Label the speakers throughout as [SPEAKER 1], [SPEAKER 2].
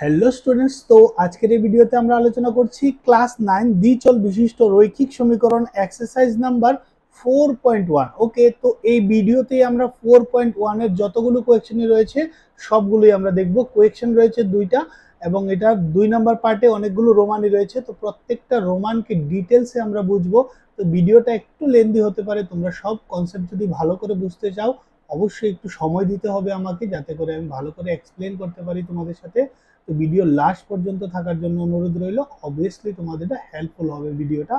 [SPEAKER 1] Hello students, তো আজকের এই ভিডিওতে আমরা আলোচনা করছি ক্লাস 9 দ্বিচল বিশিষ্ট রৈখিক সমীকরণ এক্সারসাইজ নাম্বার 4.1। ওকে, তো এই ভিডিওতে আমরা 4.1 এর যতগুলো কোয়েকশনই রয়েছে সবগুলোই আমরা দেখব। কোয়েকশন রয়েছে দুইটা এবং এটা 2 নাম্বার পার্টে অনেকগুলো রোমানই রয়েছে, তো প্রত্যেকটা রোমানকে ডিটেলসে আমরা বুঝবো। তো ভিডিওটা একটু লেন্দি হতে পারে, তোমরা সব কনসেপ্ট যদি ভালো করে বুঝতে চাও অবশ্যই একটু সময় দিতে হবে আমাকে, যাতে করে আমি ভালো করে এক্সপ্লেন করতে পারি তোমাদের সাথে। তো ভিডিও লাস্ট পর্যন্ত থাকার জন্য অনুরোধ রইল, অবভিয়াসলি তোমাদের এটা হেল্পফুল হবে ভিডিওটা।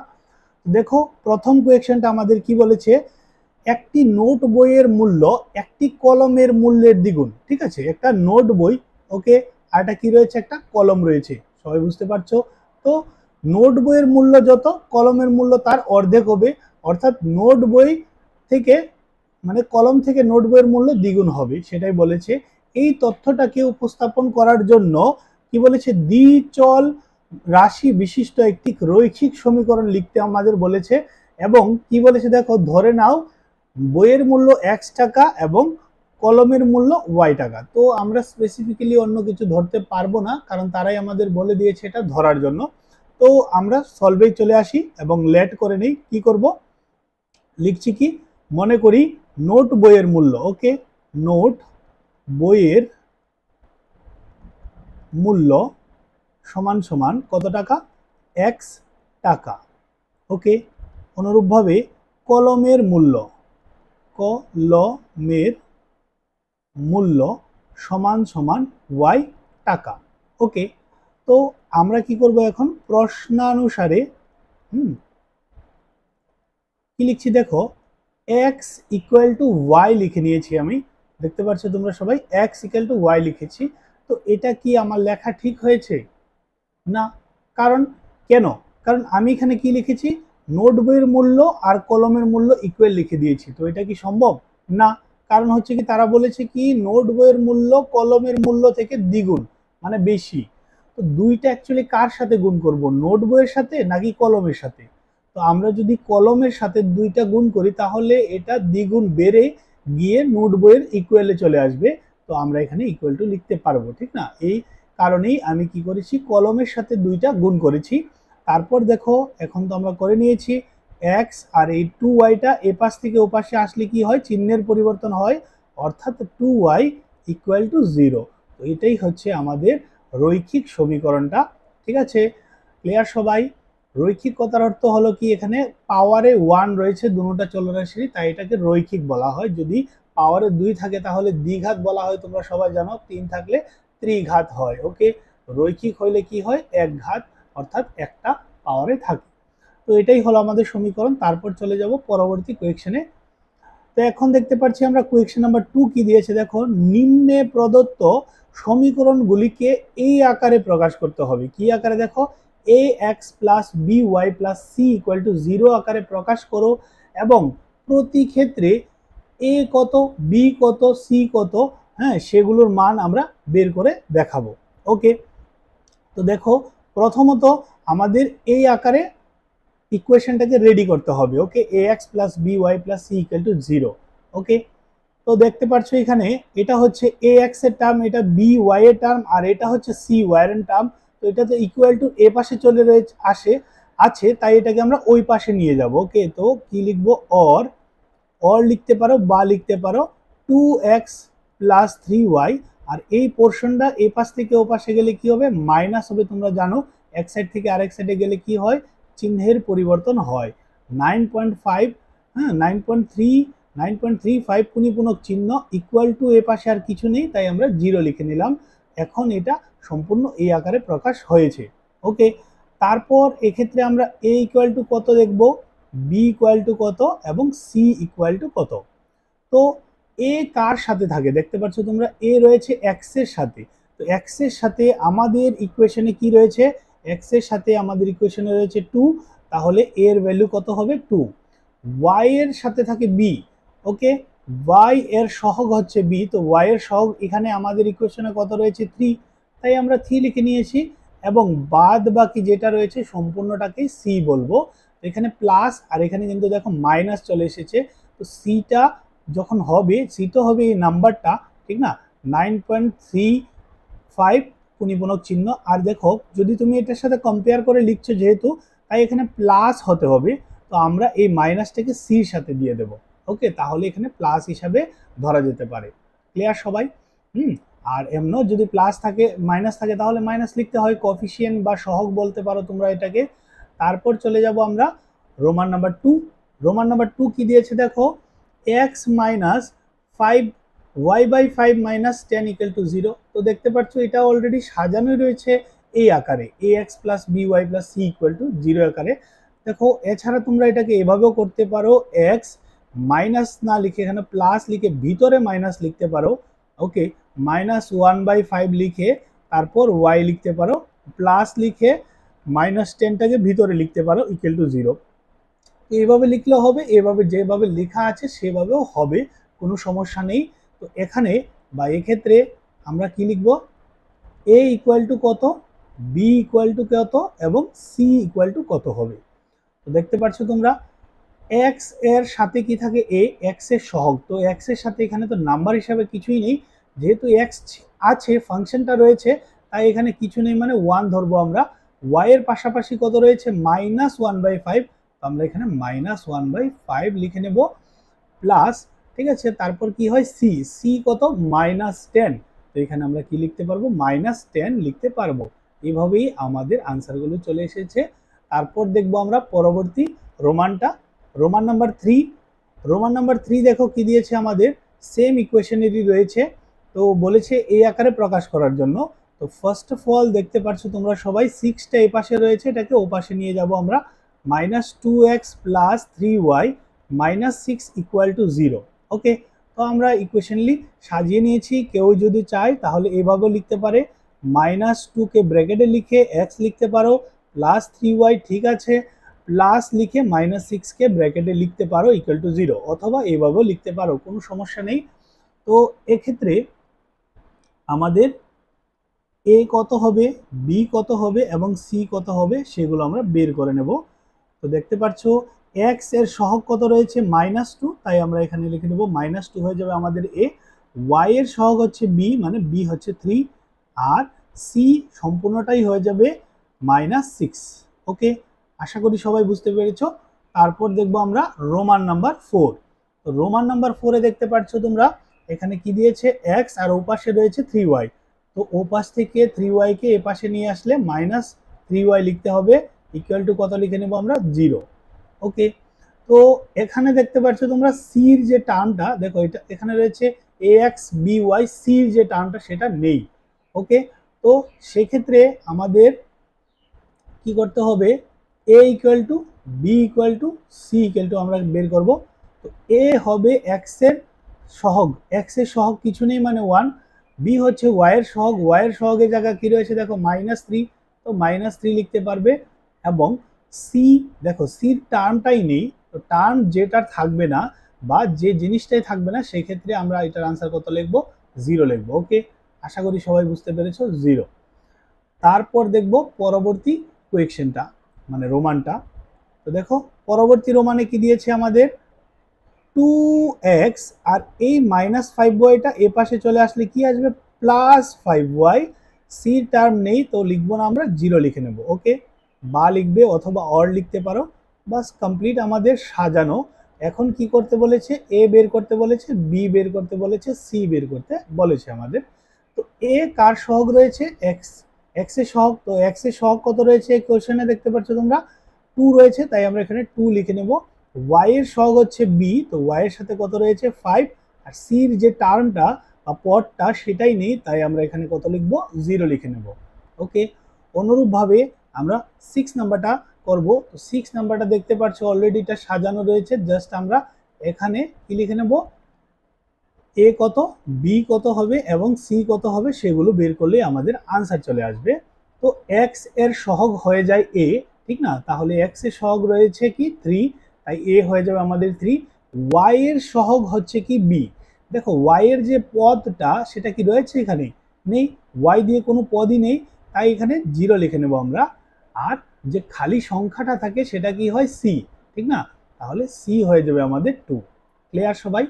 [SPEAKER 1] দেখো, প্রথম কোয়েকশনটা আমাদের কি বলেছে, একটি নোট বইয়ের মূল্য একটি কলমের মূল্যের দ্বিগুণ। ঠিক আছে, একটা নোট বই, ওকে, আর এটা কি রয়েছে, একটা কলম রয়েছে, সবাই বুঝতে পারছো। তো নোট বইয়ের মূল্য যত, কলমের মূল্য তার অর্ধেক হবে, অর্থাৎ নোট বই থেকে মানে কলম থেকে নোট বইয়ের মূল্য দ্বিগুণ হবে, সেটাই বলেছে। এই তথ্যটাকে উপস্থাপন করার জন্য কি বলেছে, দ্বিচল রাশি বিশিষ্ট একটি রৈখিক সমীকরণ লিখতে আমাদের বলেছে। এবং কি বলেছে দেখো, ধরে নাও বইয়ের মূল্য x টাকা এবং কলমের মূল্য y টাকা। তো আমরা স্পেসিফিক্যালি অন্য কিছু ধরতে পারবো না, কারণ তারাই আমাদের বলে দিয়েছে এটা ধরার জন্য। তো আমরা সলভে চলে আসি এবং লেট করে নেই। কি করব, লিখছি কি, মনে করি নোট বইয়ের মূল্য, ওকে, নোট বইয়ের মূল্য সমান সমান কত টাকা, x টাকা। ওকে, অনুরূপভাবে কলমের মূল্য, কলমের মূল্য সমান সমান y টাকা। ওকে, তো আমরা কি করব এখন, প্রশ্নানুসারে কি লিখছি দেখো, x ইকুয়াল টু y লিখে নিয়েছি আমি, দেখতে পাচ্ছ তোমরা সবাই, x ইকুয়াল টু y লিখেছি। তো এটা কি আমার লেখা ঠিক হয়েছে? না। কারণ কেন, কারণ আমি এখানে কি লিখেছি, নোট বইয়ের মূল্য আর কলমের মূল্য ইকুয়াল লিখে দিয়েছি। তো এটা কি সম্ভব? না। কারণ হচ্ছে কি, তারা বলেছে কি নোট বইয়ের মূল্য কলমের মূল্য থেকে দ্বিগুণ, মানে বেশি। তো দুইটা অ্যাকচুয়ালি কার সাথে গুণ করব, নোট বইয়ের সাথে নাকি কলমের সাথে? তো আমরা যদি কলমের সাথে দুইটা গুণ করি তাহলে এটা দ্বিগুণ বেড়ে গিয়ে নোট বইয়ের ইকুয়ালে চলে আসবে। তো আমরা এখানে ইকুয়াল টু লিখতে পারবো, ঠিক না? এই কারণেই আমি কি করেছি, কলমের সাথে দুইটা গুণ করেছি। তারপর দেখো, এখন তো আমরা করে নিয়েছি x, আর এই 2y-টা এপাশ থেকে ওপাশে আসলে কি হয়, চিহ্নের পরিবর্তন হয়, অর্থাৎ 2y ইকুয়াল টু 0। তো এটাই হচ্ছে আমাদের রৈখিক সমীকরণটা। ঠিক আছে, ক্লিয়ার সবাই? রৈখিক কথার অর্থ হলো কি, এখানে পাওয়ারে 1 রয়েছে দুটোটা চলরাশি, তাই এটাকে রৈখিক বলা হয়। যদি পাওয়ারে 2 থাকে তাহলে দ্বিঘাত বলা হয়, তোমরা সবাই জানো। 3 থাকলে ত্রিঘাত হয়। ওকে, রৈখিক হইলে কি হয়, একঘাত, অর্থাৎ একটা পাওয়ারে থাকে। তো এটাই হলো আমাদের সমীকরণ। তারপর চলে যাব পরবর্তী কোয়েকশনে। তো এখন দেখতে পাচ্ছি আমরা কোয়েকশন নাম্বার 2 কি দিয়েছে দেখো, নিম্নে প্রদত্ত সমীকরণগুলিকে এই আকারে প্রকাশ করতে হবে। কি আকারে দেখো, ax plus by plus c equal to 0 আকারে প্রকাশ করো, এবং প্রতি ক্ষেত্রে a কত, b কত, c কত, হ্যাঁ, সেগুলোর মান আমরা বের করে দেখাবো। ওকে, তো দেখো, প্রথমত আমাদের এই আকারে ইকুয়েশনটাকে রেডি করতে হবে। ওকে, ax plus by plus c equal to 0। ওকে, তো দেখতে পাচ্ছ এখানে এটা হচ্ছে ax এর টার্ম, এটা by এর টার্ম, আর এটা হচ্ছে cy এর টার্ম। তো এটা তো ইকুয়াল টু এ পাশে চলে রয়েছে আছে, তাই এটাকে আমরা ওই পাশে নিয়ে যাব। ওকে, তো কি লিখবো, অর লিখতে পারো বা লিখতে পারো 2x প্লাস 3y, আর এই পোর্শনটা এ পাশ থেকে ও পাশে গেলে কি হবে, মাইনাস হবে। তোমরা জানো এক সাইড থেকে আরেক সাইডে গেলে কি হয়, চিহ্নের পরিবর্তন হয়। 9.5, হ্যাঁ, 9.35 পুনিপুনক চিহ্ন ইকুয়াল টু এ পাশে আর কিছু নেই, তাই আমরা 0 লিখে নিলাম। এখন এটা সম্পূর্ণ এই আকারে প্রকাশ হয়েছে। ওকে, তারপর এক্ষেত্রে আমরা a ইকুয়াল টু কত দেখব, b ইকুয়াল টু কত, এবং c ইকুয়াল টু কত। তো a কার সাথে থাকে, দেখতে পাচ্ছ তোমরা, a রয়েছে x এর সাথে। তো x এর সাথে আমাদের ইকুয়েশনে কি রয়েছে, x এর সাথে আমাদের ইকুয়েশনে রয়েছে 2, তাহলে a এর ভ্যালু কত হবে, 2। y এর সাথে থাকে b। ওকে, y এর সহগ হচ্ছে b, তো y এর সহগ এখানে আমাদের ইকুয়েশনে কত রয়েছে, 3, তাই আমরা 3 লিখে নিয়েছি। এবং বাদ বাকি যেটা রয়েছে সম্পূর্ণটাকেই c বলবো। এখানে প্লাস, আর এখানে কিন্তু দেখো মাইনাস চলে এসেছে। তো সিটা যখন হবে, সি তো হবে এই নাম্বারটা, ঠিক না, 9.35 কুনিপনক চিহ্ন। আর দেখো যদি তুমি এটার সাথে কম্পেয়ার করে লিখছো যেহেতু, তাই এখানে প্লাস হতে হবে, তো আমরা এই মাইনাসটাকে সির সাথে দিয়ে দেব। ওকে, তাহলে এখানে প্লাস হিসাবে ধরা যেতে পারে। ক্লিয়ার সবাই? আর এমনও যদি প্লাস থাকে মাইনাস থাকে তাহলে মাইনাস লিখতে হয়, কোএফিসিয়েন্ট বা সহগ বলতে পারো তোমরা এটাকে। তারপর চলে যাব আমরা রোমান নাম্বার 2। রোমান নাম্বার 2 কি দিয়েছে দেখো, x minus 5y/5 minus 10 equal to 0। তো দেখতে পাচ্ছ এটা অলরেডি সাজানোই রয়েছে এই আকারে, ax plus by plus c equal to 0 আকারে। দেখো এছাড়া তোমরা এটাকে এভাবেও করতে পারো, x মাইনাস না লিখে এখানে প্লাস লিখে ভিতরে মাইনাস লিখতে পারো। ওকে, -1/5 লিখে তারপর y লিখতে পারো, প্লাস লিখে -10টাকে ভিতরে লিখতে পারো ইকুয়াল টু 0। এইভাবে লিখলে হবে, এভাবে যেভাবে লেখা আছে সেভাবেও হবে, কোনো সমস্যা নেই। তো এখানে বা এক্ষেত্রে আমরা কি লিখব, a ইকুয়াল টু কত, b ইকুয়াল টু কত এবং c ইকুয়াল টু কত হবে। তো দেখতে পাচ্ছ তোমরা x এর সাথে কি থাকে, a x এর সহগ। তো x এর সাথে এখানে তো নাম্বার হিসাবে কিছুই নেই, যেহেতু x আছে ফাংশনটা রয়েছে, তাই এখানে কিছু নেই মানে 1 ধরবো আমরা। y এর পাশাপাশি কত রয়েছে, -1/5, তো আমরা এখানে -1/5 লিখে নেব, প্লাস, ঠিক আছে, তারপর কি হয় c, c কত, -10, তো এখানে আমরা কি লিখতে পারবো, -10 লিখতে পারবো। এইভাবেই আমাদের আনসারগুলো চলে এসেছে। তারপর দেখবো আমরা পরবর্তী রোমানটা, রোমান নাম্বার 3। রোমান নাম্বার 3 দেখো কি দিয়েছে আমাদের, সেম ইকুয়েশনেরই রয়েছে, তো বলেছে এই আকারে প্রকাশ করার জন্য। তো ফার্স্ট অফ অল দেখতে পাচ্ছ তোমরা সবাই 6টা এই পাশে রয়েছে, এটাকে ও পাশে নিয়ে যাব আমরা, -2x plus 3y minus 6 equal to 0। ওকে, তো আমরা ইকুয়েশনলি সাজিয়ে নিয়েছি। কেউ যদি চায় তাহলে এভাবেও লিখতে পারে, -2কে ব্র্যাকেটে লিখে x লিখতে পারো, প্লাস 3y, ঠিক আছে, প্লাস লিখে -6কে ব্র্যাকেটে লিখতে পারো ইকুয়াল টু 0, অথবা এভাবেও লিখতে পারো, কোনো সমস্যা নেই। তো এক্ষেত্রে আমাদের a কত হবে, b কত হবে এবং c কত হবে সেগুলো আমরা বের করে নেব। তো দেখতে পাচ্ছ x এর সহগ কত রয়েছে, -2, তাই আমরা এখানে লিখে নেব -2 হয়ে যাবে আমাদের a। y এর সহগ হচ্ছে b, মানে b হচ্ছে 3, আর c সম্পূর্ণটাই হয়ে যাবে -6। ওকে, আশা করি সবাই বুঝতে পেরেছো। তারপর দেখবো আমরা রোমান নাম্বার 4। তো রোমান নাম্বার 4 এ দেখতে পাচ্ছ তোমরা এখানে কি দিয়েছে, x আর ওপাশে রয়েছে 3y। তো ওপাশ থেকে 3y কে এ পাশে নিয়ে আসলে -3y লিখতে হবে, ইকুয়াল টু কত লিখে নেব আমরা, 0। ওকে, তো এখানে দেখতে পাচ্ছ তোমরা সির যে টার্মটা দেখো, এটা এখানে রয়েছে ax by, সির যে টার্মটা সেটা নেই। ওকে, তো সেক্ষেত্রে আমাদের কি করতে হবে, a equal two b equal to c equal to আমরা বের করব। তো a হবে x এর সহগ, x এর সহগ কিছু নেই মানে 1, b হচ্ছে y এর সহগ, y এর সহগের জায়গা কি রয়েছে দেখো -3, তো -3 লিখতে পারবে। এবং c দেখো সির টার্মটাই নেই, তো টার্ম যেটা থাকবে না বা যে জিনিসটাই থাকবে না সেই ক্ষেত্রে আমরা এটার আনসার কত লিখবো, 0 লিখবো। ওকে, আশা করি সবাই বুঝতে পেরেছো, 0। তারপর দেখব পরবর্তী কোয়েকশনটা মানে রোমানটা। তো দেখো পরবর্তী রোমানে কি দিয়েছে আমাদের, 2x আর এই -5yটা এ পাশে চলে আসলে কি আসবে, +5y, সি টার্ম নেই তো লিখবো না আমরা, 0 লিখে নেব। ওকে, বা লিখবে অথবা অর লিখতে পারো, বাস কমপ্লিট আমাদের সাজানো। এখন কি করতে বলেছে, এ বের করতে বলেছে, বি বের করতে বলেছে, সি বের করতে বলেছে আমাদের। তো এ কার সহগ রয়েছে, এক্স, এক্স এর সহগ। তো এক্স এর সহগ কত রয়েছে কোশ্চেনে দেখতে পাচ্ছ তোমরা, 2 রয়েছে, তাই আমরা এখানে 2 লিখে নেব। y এর সহগ হচ্ছে b, তো y এর সাথে কত রয়েছে 5, আর c এর যে টার্মটা বা পদটা সেটাই নেই, তাই আমরা এখানে কত লিখব, 0 লিখে নেব। ওকে, অনুরূপভাবে আমরা 6 নাম্বারটা করব। তো 6 নাম্বারটা দেখতে পাচ্ছ অলরেডি এটা সাজানো রয়েছে, জাস্ট আমরা এখানে কি লিখে নেব, a কত, b কত হবে এবং c কত হবে সেগুলো বের করলে আমাদের আনসার চলে আসবে। তো x এর সহগ হয়ে যায় a, ঠিক না, তাহলে x এর সহগ রয়েছে কি 3, তাই a হয়ে যাবে আমাদের 3। y এর সহগ হচ্ছে কি b, দেখো y এর যে পদটা সেটা কি রয়েছে এখানে নেই, y দিয়ে কোনো পদই নেই, তাই এখানে 0 লিখে নেব আমরা। আর যে খালি সংখ্যাটা থাকে সেটা কি হয় c, ঠিক না, তাহলে c হয়ে যাবে আমাদের 2। ক্লিয়ার সবাই?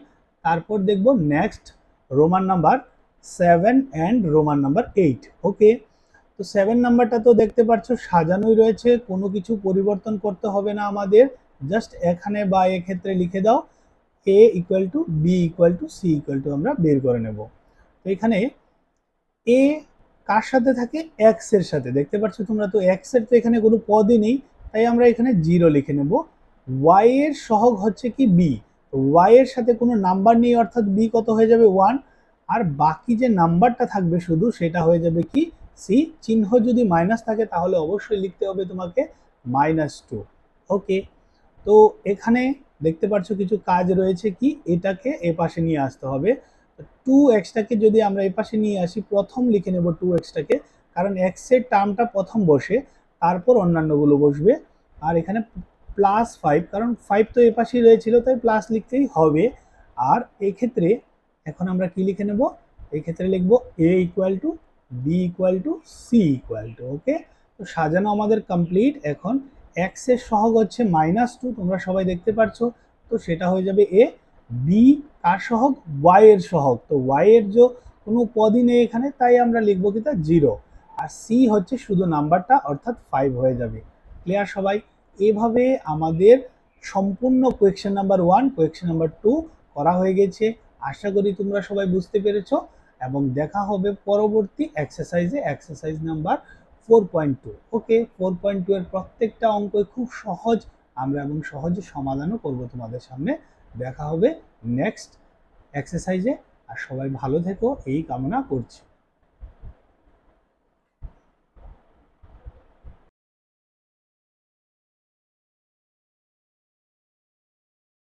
[SPEAKER 1] তারপর দেখব next Roman number 7 and Roman number 8। Okay, তো 7 নাম্বারটা তো দেখতে পাচ্ছ সাজানোই রয়েছে, কোনো কিছু পরিবর্তন করতে হবে না আমাদের, জাস্ট এখানে বা এক্ষেত্রে লিখে দাও a equal to B equal to C equal to আমরা বের করে নেব। তো এখানে এ কার সাথে থাকে, এক্স এর সাথে, দেখতে পাচ্ছ তোমরা, তো এক্স এর তো এখানে কোনো পদই নেই, তাই আমরা এখানে 0 লিখে নেব। ওয়াই এর সহগ হচ্ছে কি বি, তো ওয়াই এর সাথে কোনো নাম্বার নেই, অর্থাৎ বি কত হয়ে যাবে 1, আর বাকি যে নাম্বারটা থাকবে শুধু সেটা হয়ে যাবে কি সি। চিহ্ন যদি মাইনাস থাকে তাহলে অবশ্যই লিখতে হবে তোমাকে -2। ওকে, তো এখানে দেখতে পাচ্ছ কিছু কাজ রয়েছে, কি এটাকে এ পাশে নিয়ে আসতে হবে। 2x-টাকে যদি আমরা এই পাশে নিয়ে আসি, প্রথম লিখে নেব 2x-টাকে, কারণ x এর টার্মটা প্রথম বসে, তারপর অন্যান্যগুলো বসবে। আর এখানে +5, কারণ 5 তো এই পাশেই রয়েছিল, তাই প্লাস লিখতেই হবে। আর এই ক্ষেত্রে এখন আমরা কি লিখে নেব, এই ক্ষেত্রে লিখব a equal to B equal to C equal to. Okay, তো সাজানো আমাদের কমপ্লিট। এখন x এর সহগ হচ্ছে -2, তোমরা সবাই দেখতে পাচ্ছ, তো সেটা হয়ে যাবে a। বি কার সহগ, y এর সহগ, তো y এর যে কোনো পদই নেই এখানে, তাই আমরা লিখবো কি তা 0। আর সি হচ্ছে শুধু নাম্বারটা, অর্থাৎ 5 হয়ে যাবে। ক্লিয়ার সবাই? এভাবে আমাদের সম্পূর্ণ কোয়েশ্চেন নাম্বার 1, কোয়েশ্চেন নাম্বার 2 করা হয়ে গেছে। আশা করি তোমরা সবাই বুঝতে পেরেছো, এবং দেখা হবে পরবর্তী এক্সারসাইজে, এক্সারসাইজ নাম্বার 4.2। ওকে, 4.2 এর প্রত্যেকটা অঙ্কই খুব সহজ আমরা, এবং সহজে সমাধানও করব তোমাদের সামনে। দেখা হবে নেক্সট এক্সারসাইজে, আর সবাই ভালো থেকো এই কামনা করছি।